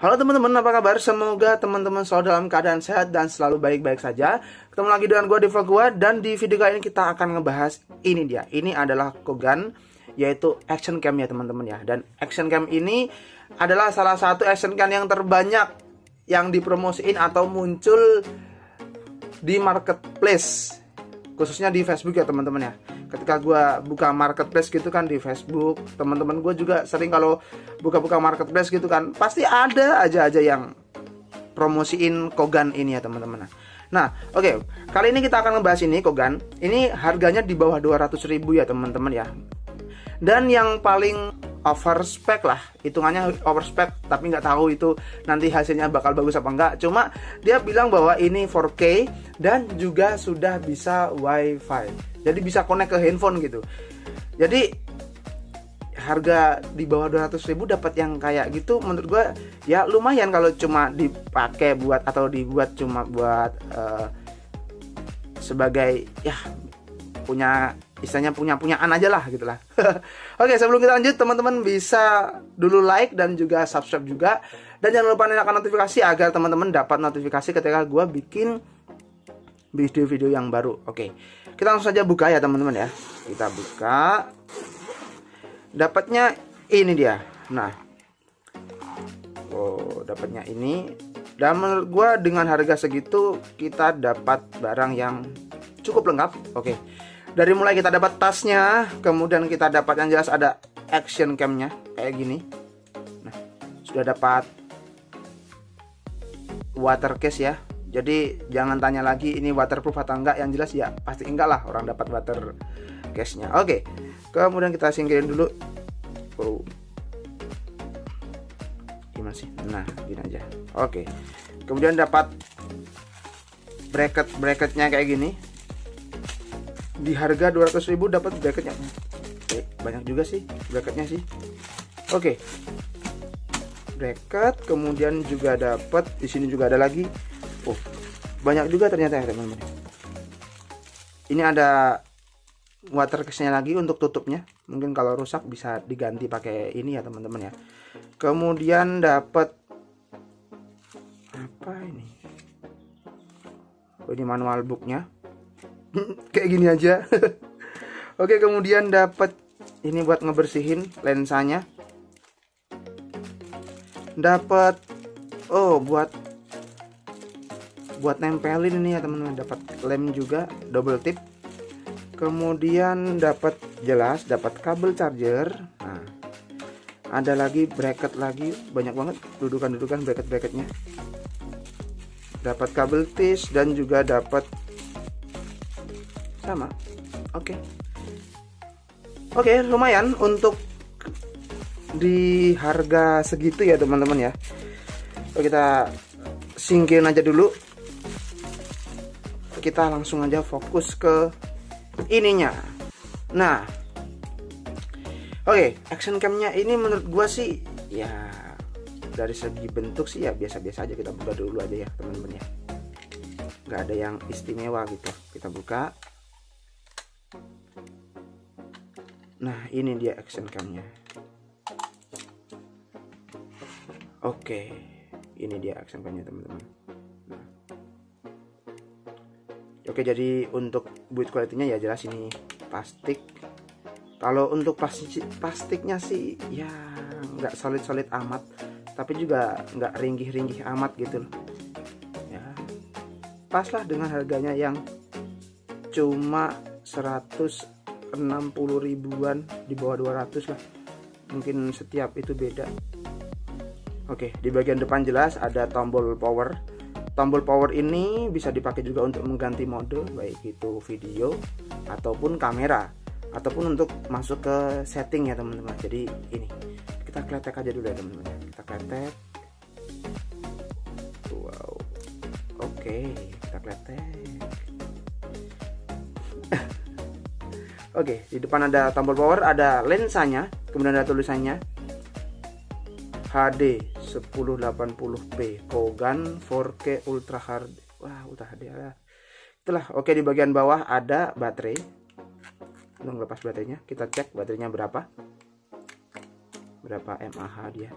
Halo teman-teman, apa kabar? Semoga teman-teman selalu dalam keadaan sehat dan selalu baik-baik saja. Ketemu lagi dengan gue di vlog gue, dan di video kali ini kita akan ngebahas ini dia. Ini adalah Kogan, yaitu action cam ya teman-teman ya. Dan action cam ini adalah salah satu action cam yang terbanyak yang dipromosiin atau muncul di marketplace, khususnya di Facebook ya teman-teman ya. Ketika gue buka marketplace gitu kan di Facebook, teman-teman gue juga sering kalau buka-buka marketplace gitu kan, pasti ada aja yang promosiin Kogan ini ya teman-teman. Nah, oke. Kali ini kita akan ngebahas ini Kogan. Ini harganya di bawah 200.000 ya teman-teman ya. Dan yang paling overspec lah, hitungannya overspec, tapi nggak tahu itu nanti hasilnya bakal bagus apa enggak. Cuma dia bilang bahwa ini 4K dan juga sudah bisa WiFi. Jadi bisa connect ke handphone gitu. Jadi harga di bawah 200.000 dapat yang kayak gitu, menurut gue ya lumayan kalau cuma dipakai buat atau dibuat cuma buat sebagai ya punya istilahnya punyaan aja lah gitulah. Oke, sebelum kita lanjut teman-teman bisa dulu like dan juga subscribe juga, dan jangan lupa nyalakan notifikasi agar teman-teman dapat notifikasi ketika gue bikin video-video yang baru. Oke, kita langsung saja buka ya teman-teman ya. Kita buka, dapatnya ini dia. Nah, dapatnya ini, dan menurut gue dengan harga segitu kita dapat barang yang cukup lengkap. Oke, dari mulai kita dapat tasnya, kemudian kita dapat yang jelas ada action camnya kayak gini. Nah, sudah dapat water case ya. Jadi jangan tanya lagi ini waterproof atau enggak, yang jelas ya pasti enggak lah orang dapat water case-nya. Oke. Kemudian kita singkirin dulu. Gimana sih? Nah, gini aja. Oke. Kemudian dapat bracket-bracketnya kayak gini. Di harga 200.000 dapat bracketnya. Banyak juga sih bracketnya sih. Oke. Bracket, kemudian juga dapat di sini juga ada lagi. Oh, banyak juga ternyata ya teman-teman. Ini ada water case-nya lagi untuk tutupnya. Mungkin kalau rusak bisa diganti pakai ini ya teman-teman ya. Kemudian dapat apa ini? Oh, ini manual booknya. Kayak gini aja. Oke, kemudian dapat ini buat ngebersihin lensanya. Dapat buat nempelin ini ya teman-teman, dapat lem juga double tip. Kemudian dapat dapat kabel charger. Nah, ada lagi bracket lagi, banyak banget dudukan bracket-bracketnya. Dapat kabel tis dan juga dapat sama. Oke, lumayan untuk di harga segitu ya teman-teman ya. Kita singkirin aja dulu. Kita langsung aja fokus ke ininya. Nah, oke, action camnya ini menurut gua sih ya dari segi bentuk sih ya biasa-biasa aja. Kita buka dulu aja ya teman-teman ya, nggak ada yang istimewa gitu. Kita buka. Nah, ini dia action camnya. Oke, ini dia action camnya teman-teman. Oke, jadi untuk build quality-nya ya jelas ini plastik. Kalau untuk plastiknya sih ya nggak solid amat, tapi juga nggak ringgih amat gitu loh. Ya, pas lah dengan harganya yang cuma 160 ribuan, di bawah 200 lah. Mungkin setiap itu beda. Oke, di bagian depan jelas ada tombol power. Tombol power ini bisa dipakai juga untuk mengganti mode, baik itu video ataupun kamera, ataupun untuk masuk ke setting ya teman-teman. Jadi ini kita kletek aja dulu ya teman-teman. Kita kletek. Wow. Oke, kita kletek. Oke, di depan ada tombol power, ada lensanya, kemudian ada tulisannya HD 1080p Kogan 4K Ultra HD. Wah, Ultra HD ya. Itulah. Oke, di bagian bawah ada baterai. Untuk lepas baterainya, kita cek baterainya berapa mAh dia.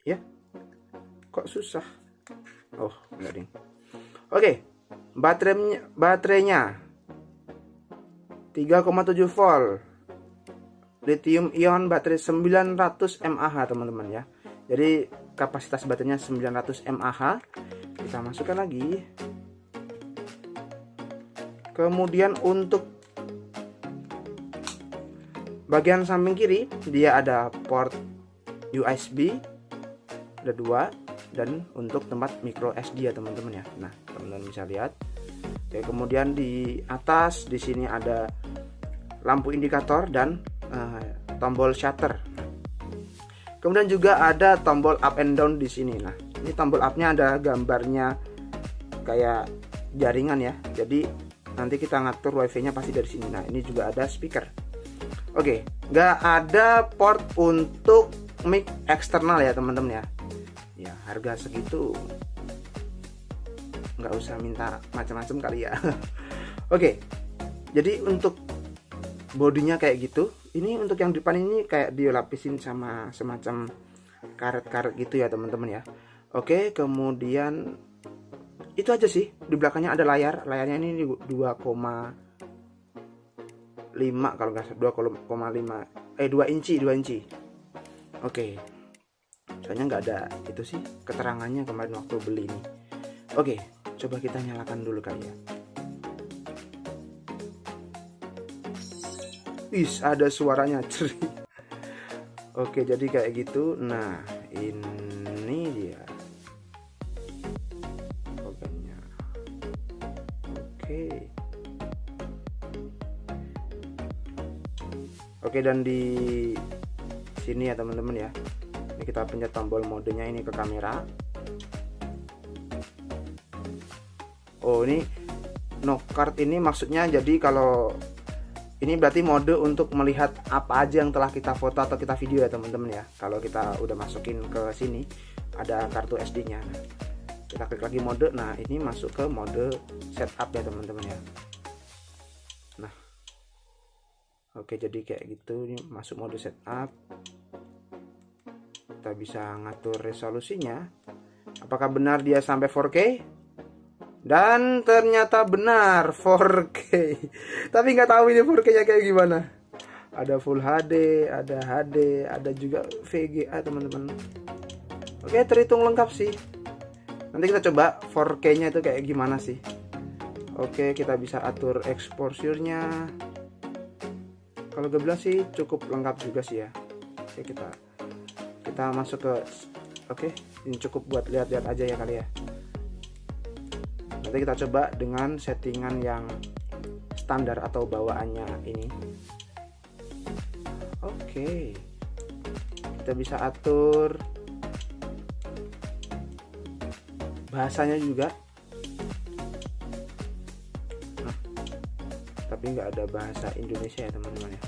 Ya, kok susah. Oh, enggak ding. Oke, baterainya 3,7 volt. Lithium ion baterai 900 mAh teman-teman ya. Jadi kapasitas baterainya 900 mAh. Kita masukkan lagi. Kemudian untuk bagian samping kiri dia ada port USB, ada 2, dan untuk tempat micro SD ya teman-teman ya. Nah, teman-teman bisa lihat. Oke, kemudian di atas di sini ada lampu indikator dan tombol shutter. Kemudian juga ada tombol up and down di sini. Nah, ini tombol up-nya ada gambarnya kayak jaringan ya. Jadi nanti kita ngatur wifi-nya pasti dari sini. Nah, ini juga ada speaker. Oke, nggak ada port untuk mic eksternal ya teman-teman ya. Ya, harga segitu nggak usah minta macam-macam kali ya. Oke, jadi untuk bodinya kayak gitu. Ini untuk yang depan ini kayak dilapisin sama semacam karet-karet gitu ya teman-teman ya. Oke, kemudian itu aja sih. Di belakangnya ada layarnya ini 2,5 kalau nggak salah, 2,5 2 inci. Oke, soalnya nggak ada itu sih keterangannya kemarin waktu beli ini. Oke, coba kita nyalakan dulu kali ya. Ada suaranya ceri. Oke, jadi kayak gitu. Nah, ini dia kogannya. Oke, dan di sini ya teman-teman ya. Ini kita pencet tombol modenya ini ke kamera. Oh, ini no card ini maksudnya jadi kalau ini berarti mode untuk melihat apa aja yang telah kita foto atau kita video ya teman-teman ya. Kalau kita udah masukin ke sini ada kartu SD-nya. Nah, kita klik lagi mode. Nah, ini masuk ke mode setup ya teman-teman ya. Nah, oke, jadi kayak gitu. Ini masuk mode setup. Kita bisa ngatur resolusinya. Apakah benar dia sampai 4K? Dan ternyata benar 4K. Tapi nggak tahu ini 4K-nya kayak gimana. Ada Full HD, ada HD, ada juga VGA teman-teman. Oke, terhitung lengkap sih. Nanti kita coba 4K-nya itu kayak gimana sih. Oke, kita bisa atur exposure-nya. Kalau gue bilang sih cukup lengkap juga sih ya. Oke, kita masuk ke oke, ini cukup buat lihat-lihat aja ya kali ya. Nanti kita coba dengan settingan yang standar atau bawaannya ini. Oke, kita bisa atur bahasanya juga. Nah, tapi nggak ada bahasa Indonesia ya teman-teman ya.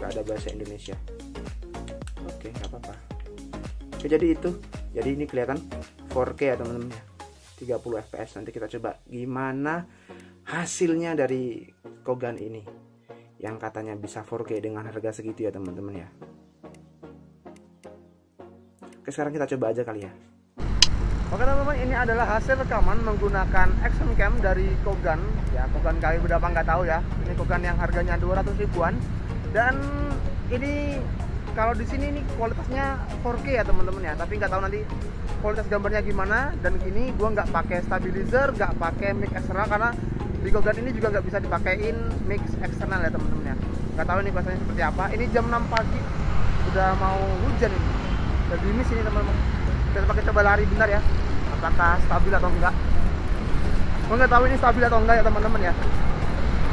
Nggak ada bahasa Indonesia. Oke, nggak apa-apa. Oke, jadi itu. Jadi ini kelihatan 4K ya teman-teman ya. 30 fps. Nanti kita coba gimana hasilnya dari Kogan ini yang katanya bisa 4K dengan harga segitu ya teman-teman ya. Oke, sekarang kita coba aja kali ya. Oke teman-teman, ini adalah hasil rekaman menggunakan action cam dari Kogan ya. Kogan kali berapa nggak tahu ya. Ini Kogan yang harganya 200 ribuan. Dan ini kalau di sini ini kualitasnya 4K ya teman-teman ya, tapi nggak tahu nanti kualitas gambarnya gimana. Dan ini gua nggak pakai stabilizer, nggak pakai mic eksternal karena di Kogan ini juga nggak bisa dipakein mic eksternal ya teman-teman ya. Nggak tahu ini bahasanya seperti apa. Ini jam 6 pagi, udah mau hujan ini. Dan gerimis ini teman-teman. Kita pakai coba lari bentar ya, apakah stabil atau enggak. Gua nggak tahu ini stabil atau enggak ya teman-teman ya.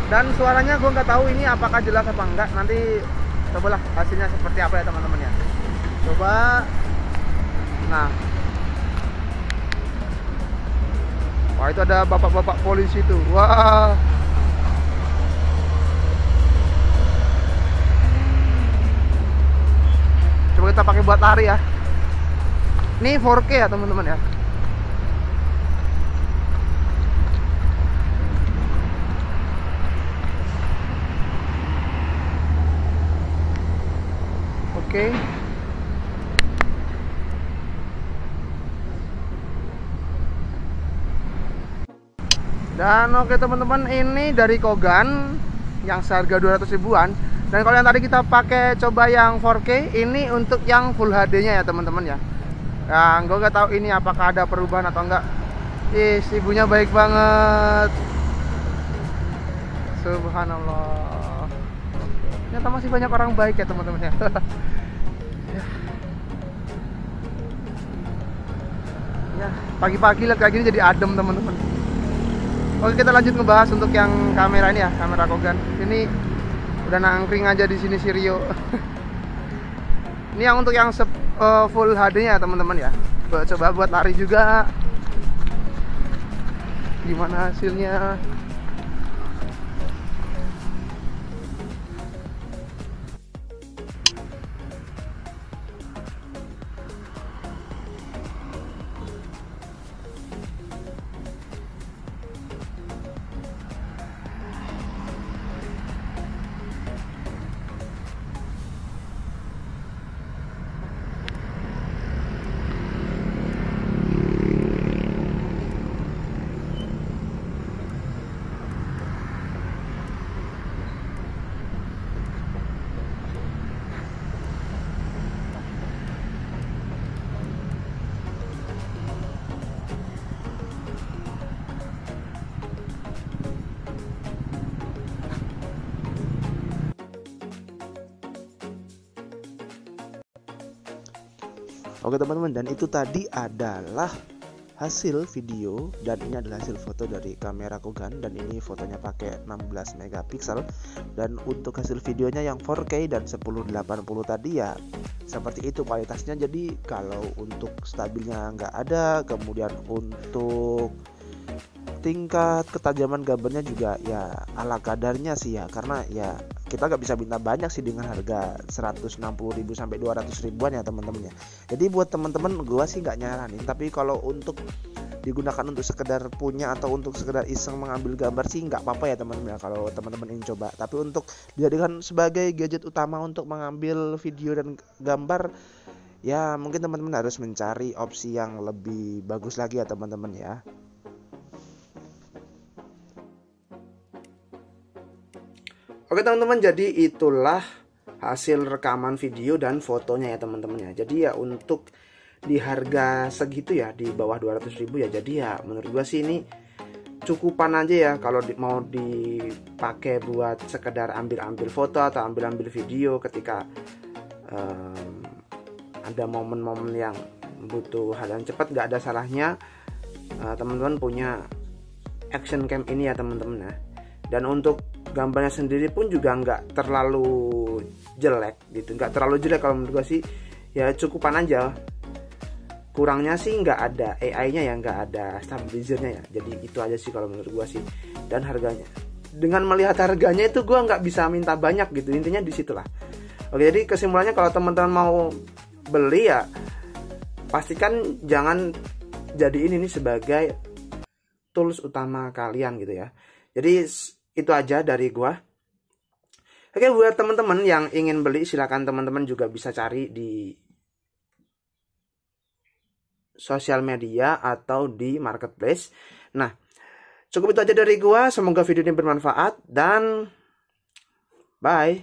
Dan suaranya gue nggak tahu ini apakah jelas apa enggak. Nanti cobalah hasilnya seperti apa ya teman-teman ya. Coba. Nah, wah itu ada bapak-bapak polisi tuh. Wah, coba kita pakai buat lari ya. Ini 4K ya teman-teman ya. 4K. Dan oke teman-teman, ini dari Kogan yang seharga 200 ribuan. Dan kalau yang tadi kita pakai coba yang 4K, ini untuk yang Full HD-nya ya teman-teman ya. Nah, gue gak tahu ini apakah ada perubahan atau enggak. Ih, ibunya baik banget. Subhanallah. Ternyata masih banyak orang baik ya teman-teman ya. Ya, pagi-pagi lihat kayak gini jadi adem teman-teman. Oke, kita lanjut ngebahas untuk yang kamera ini ya, kamera Kogan. Ini udah nangkring aja di sini si Rio. Ini yang untuk yang full HD-nya teman-teman ya. Coba buat lari juga. Gimana hasilnya? Oke teman-teman, dan itu tadi adalah hasil video dan ini adalah hasil foto dari kamera Kogan, dan ini fotonya pakai 16 megapiksel. Dan untuk hasil videonya yang 4K dan 1080 tadi ya seperti itu kualitasnya. Jadi kalau untuk stabilnya nggak ada, kemudian untuk tingkat ketajaman gambarnya juga ya ala kadarnya sih ya, karena ya kita nggak bisa minta banyak sih dengan harga 160.000 sampai 200 ribuan ya teman-teman ya. Jadi buat teman-teman gua sih nggak nyaranin, tapi kalau untuk digunakan untuk sekedar punya atau untuk sekedar iseng mengambil gambar sih nggak apa-apa ya teman-teman ya, kalau teman-teman ingin coba. Tapi untuk dijadikan sebagai gadget utama untuk mengambil video dan gambar ya mungkin teman-teman harus mencari opsi yang lebih bagus lagi ya teman-teman ya. Oke teman-teman, jadi itulah hasil rekaman video dan fotonya ya teman-teman ya. Jadi ya untuk di harga segitu ya, di bawah 200.000 ya, jadi ya menurut gua sih ini cukupan aja ya kalau mau dipakai buat sekedar ambil-ambil foto atau ambil-ambil video ketika ada momen-momen yang butuh hal yang cepat. Gak ada salahnya teman-teman punya action cam ini ya teman-teman ya. Dan untuk gambarnya sendiri pun juga nggak terlalu jelek gitu, nggak terlalu jelek kalau menurut gua sih ya, cukupan aja. Kurangnya sih nggak ada AI-nya ya, nggak ada stabilizernya ya, jadi itu aja sih kalau menurut gua sih. Dan harganya, dengan melihat harganya itu gua nggak bisa minta banyak gitu, intinya di situlah. Oke, jadi kesimpulannya kalau teman-teman mau beli ya pastikan jangan jadi ini nih sebagai tools utama kalian gitu ya. Jadi itu aja dari gua. Oke, buat teman-teman yang ingin beli silakan teman-teman juga bisa cari di sosial media atau di marketplace. Nah, cukup itu aja dari gua. Semoga video ini bermanfaat dan bye.